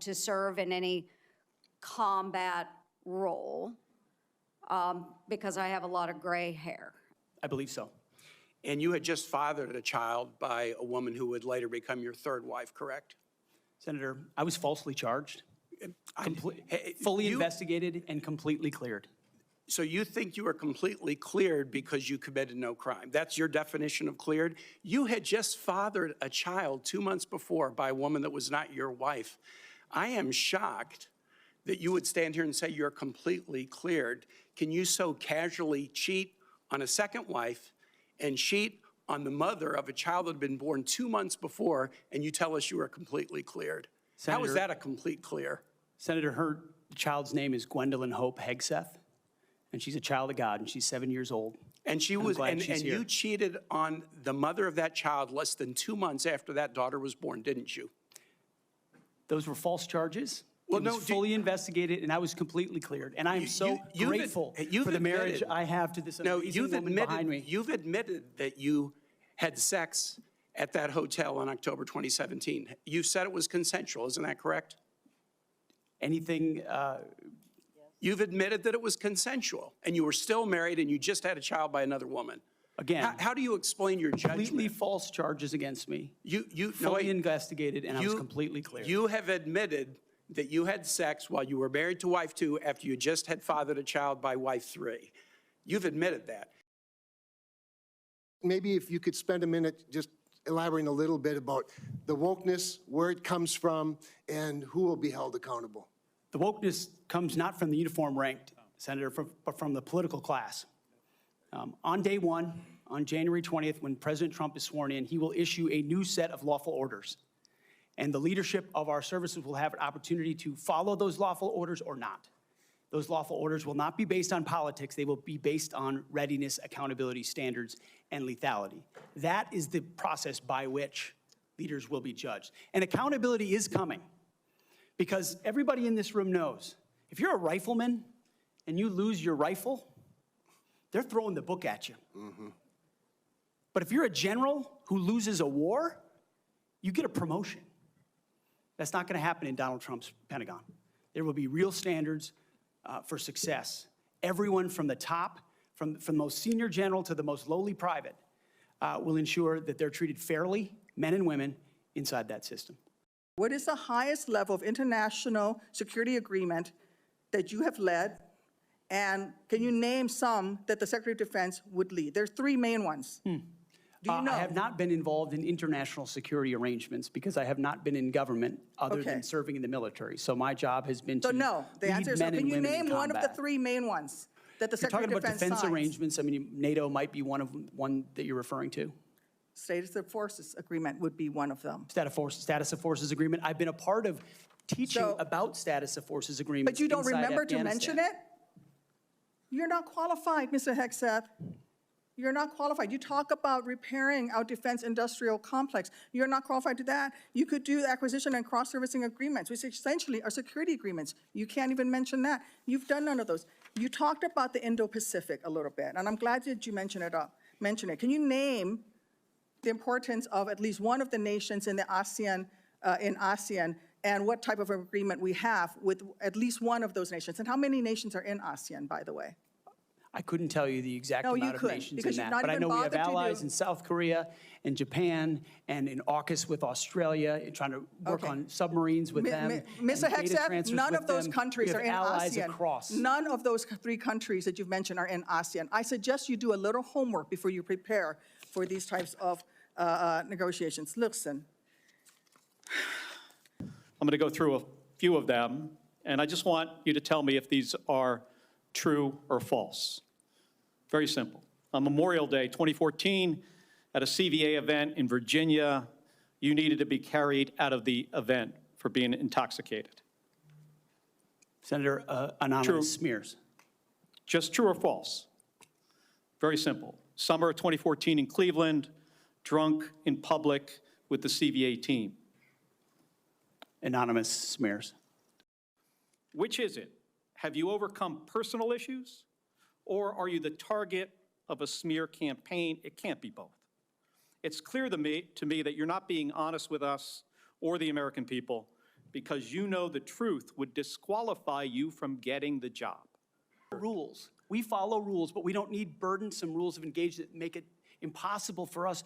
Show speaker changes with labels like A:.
A: to serve in any combat role because I have a lot of gray hair.
B: I believe so.
C: And you had just fathered a child by a woman who would later become your third wife, correct?
B: Senator, I was falsely charged, fully investigated, and completely cleared.
C: So you think you were completely cleared because you committed no crime? That's your definition of cleared? You had just fathered a child 2 months before by a woman that was not your wife. I am shocked that you would stand here and say you're completely cleared. Can you so casually cheat on a second wife and cheat on the mother of a child that had been born 2 months before, and you tell us you are completely cleared?
B: Senator,
C: how is that a complete clear?
B: Senator, her child's name is Gwendolyn Hope Hegseth, and she's a child of God, and she's 7 years old.
C: And she was, and you cheated on the mother of that child less than 2 months after that daughter was born, didn't you?
B: Those were false charges.
C: Well,
B: it was fully investigated, and I was completely cleared. And I am so grateful for the marriage I have to this amazing woman behind me.
C: You've admitted that you had sex at that hotel in October 2017. You said it was consensual, isn't that correct?
B: Anything?
C: You've admitted that it was consensual, and you were still married, and you just had a child by another woman.
B: Again,
C: how do you explain your judgment?
B: Completely false charges against me.
C: You
B: fully investigated, and I was completely clear.
C: You have admitted that you had sex while you were married to wife 2 after you just had fathered a child by wife 3. You've admitted that.
D: Maybe if you could spend a minute just elaborating a little bit about the wokeness, where it comes from, and who will be held accountable.
B: The wokeness comes not from the uniform ranked, Senator, but from the political class. On day one, on January 20th, when President Trump is sworn in, he will issue a new set of lawful orders. And the leadership of our services will have an opportunity to follow those lawful orders or not. Those lawful orders will not be based on politics. They will be based on readiness, accountability, standards, and lethality. That is the process by which leaders will be judged. And accountability is coming because everybody in this room knows if you're a rifleman and you lose your rifle, they're throwing the book at you. Mm-hmm. But if you're a general who loses a war, you get a promotion. That's not going to happen in Donald Trump's Pentagon. There will be real standards for success. Everyone from the top, from the most senior general to the most lowly private, will ensure that they're treated fairly, men and women, inside that system.
E: What is the highest level of international security agreement that you have led? And can you name some that the Secretary of Defense would lead? There's 3 main ones. Do you know?
B: I have not been involved in international security arrangements because I have not been in government other than serving in the military. So my job has been to lead men and women in combat.
E: The answer is no. Can you name one of the 3 main ones that the Secretary of Defense
B: signs? You're talking about defense arrangements. I mean, NATO might be one that you're referring to.
E: Status of Forces Agreement would be one of them.
B: Status of Forces Agreement. I've been a part of teaching about Status of Forces Agreements.
E: But you don't remember to mention it? You're not qualified, Mr. Hegseth. You're not qualified. You talk about repairing our defense industrial complex. You're not qualified to that. You could do acquisition and cross-servicing agreements, which essentially are security agreements. You can't even mention that. You've done none of those. You talked about the Indo-Pacific a little bit, and I'm glad that you mentioned it. Can you name the importance of at least one of the nations in the ASEAN, and what type of agreement we have with at least one of those nations? And how many nations are in ASEAN, by the way?
B: I couldn't tell you the exact amount of nations in that, but I know we have allies in South Korea and Japan and in AUKUS with Australia, trying to work on submarines with them.
E: Mr. Hegseth, none of those countries are in ASEAN.
B: Across.
E: None of those 3 countries that you've mentioned are in ASEAN. I suggest you do a little homework before you prepare for these types of negotiations. Listen.
F: I'm going to go through a few of them, and I just want you to tell me if these are true or false. Very simple. On Memorial Day 2014, at a CVA event in Virginia, you needed to be carried out of the event for being intoxicated.
B: Senator, anonymous smears.
F: Just true or false? Very simple. Summer of 2014 in Cleveland, drunk in public with the CVA team.
B: Anonymous smears.
F: Which is it? Have you overcome personal issues, or are you the target of a smear campaign? It can't be both. It's clear to me that you're not being honest with us or the American people, because you know the truth would disqualify you from getting the job.
B: Rules. We follow rules, but we don't need burdensome rules of engagement that make it impossible for us